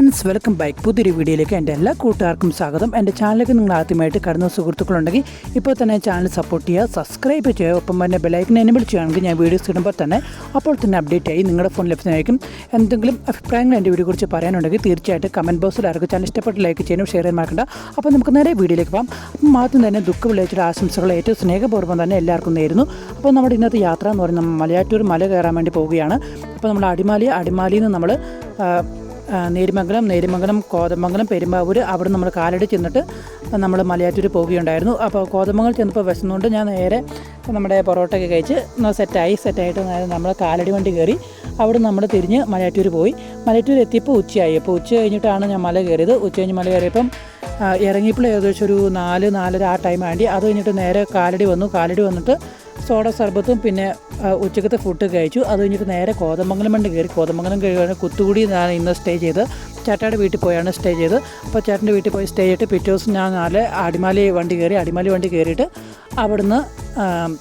Friends, welcome back. പുതിയൊരു വീഡിയോയിലേക്ക് എൻ്റെ എല്ലാ കൂട്ടുകാർക്കും സ്വാഗതം. എൻ്റെ ചാനലിലേക്ക് നിങ്ങൾ ആദ്യമായിട്ട് കടന്ന സുഹൃത്തുക്കളുണ്ടെങ്കിൽ ഇപ്പോൾ തന്നെ ചാനൽ സപ്പോർട്ട് ചെയ്യുക, സബ്സ്ക്രൈബ് ചെയ്യുക, ഒപ്പം തന്നെ ബെല്ലൈക്കൻ എനേബിൾ ചെയ്യുകയാണെങ്കിൽ ഞാൻ വീഡിയോസ് ഇടുമ്പോൾ തന്നെ അപ്പോൾ തന്നെ അപ്ഡേറ്റ് ആയി നിങ്ങളുടെ ഫോൺ ലഭിക്കുന്നതായിരിക്കും. എന്തെങ്കിലും അഭിപ്രായങ്ങൾ എൻ്റെ വീഡിയോ കുറിച്ച് പറയാനുണ്ടെങ്കിൽ തീർച്ചയായിട്ടും കമൻറ്റ് ബോക്സിൽ അറിയിക്കുക. ചാനൽ ഇഷ്ടപ്പെട്ട് ലൈക്ക് ചെയ്യാനും ഷെയർ ചെയ്യാൻ മറക്കണ്ട. അപ്പോൾ നമുക്ക് നേരെ വീഡിയോയിലേക്ക് പോകാം. അപ്പം ആദ്യം തന്നെ ദുഃഖ വിളിച്ചിട്ട് ആശംസകൾ ഏറ്റവും സ്നേഹപൂർവ്വം തന്നെ എല്ലാവർക്കും നേരുന്നു. അപ്പോൾ നമ്മുടെ ഇന്നത്തെ യാത്ര എന്ന് പറയുന്നത് മലയാറ്റൂർ മല കയറാൻ വേണ്ടി പോവുകയാണ്. അപ്പോൾ നമ്മൾ അടിമാലിയിൽ നിന്ന് നമ്മൾ നേരിമംഗലം, കോതമംഗലം, പെരുമ്പാവൂർ അവിടെ നമ്മൾ കാലടി ചെന്നിട്ട് നമ്മൾ മലയാറ്റൂർ പോവുകയുണ്ടായിരുന്നു. അപ്പോൾ കോതമംഗലം ചെന്നപ്പോൾ വിശന്നുകൊണ്ട് ഞാൻ നേരെ നമ്മുടെ പൊറോട്ടയൊക്കെ കഴിച്ച് സെറ്റായിട്ട് നമ്മൾ കാലടി വണ്ടി കയറി അവിടെ നമ്മൾ തിരിഞ്ഞ് മലയാറ്റൂർ പോയി. മലയാറ്റൂർ എത്തിയപ്പോൾ ഉച്ചയായി. അപ്പോൾ ഉച്ച കഴിഞ്ഞിട്ടാണ് ഞാൻ മല കയറിയത്. ഉച്ച കഴിഞ്ഞ് മല കയറിയപ്പം ഇറങ്ങിയപ്പോൾ ഏകദേശം ഒരു 4-4:30 ആ ടൈം ആണ്ടി. അത് കഴിഞ്ഞിട്ട് നേരെ കാലടി വന്നിട്ട് സോഡ സർബത്തും പിന്നെ ഉച്ചക്കത്തെ ഫുഡ് കഴിച്ചു. അത് കഴിഞ്ഞിട്ട് നേരെ കോതമംഗലം വണ്ടി കയറി. കോതമംഗലം കഴിയുകയാണ് കുത്തുകുടി ഞാൻ ഇന്ന് സ്റ്റേ ചെയ്ത് ചേട്ടായുടെ വീട്ടിൽ പോയാണ് സ്റ്റേ ചെയ്ത്. അപ്പോൾ ചേട്ടൻ്റെ വീട്ടിൽ പോയി സ്റ്റേ ചെയ്തിട്ട് പിറ്റേ ദിവസം ഞാൻ അടിമാലി വണ്ടി കയറിയിട്ട് അവിടുന്ന്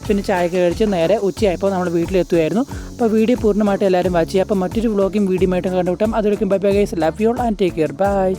പിന്നെ ചായയൊക്കെ കഴിച്ച് നേരെ ഉച്ചയായപ്പോൾ നമ്മൾ വീട്ടിലെത്തുമായിരുന്നു. അപ്പോൾ വീഡിയോ പൂർണ്ണമായിട്ട് എല്ലാവരും വാച്ച് ചെയ്യുക. അപ്പോൾ മറ്റൊരു വ്ളോഗും വീഡിയോ ആയിട്ടും കണ്ടുകിട്ടാം. അതുവരെയും bye bye guys, love you all and take care, by.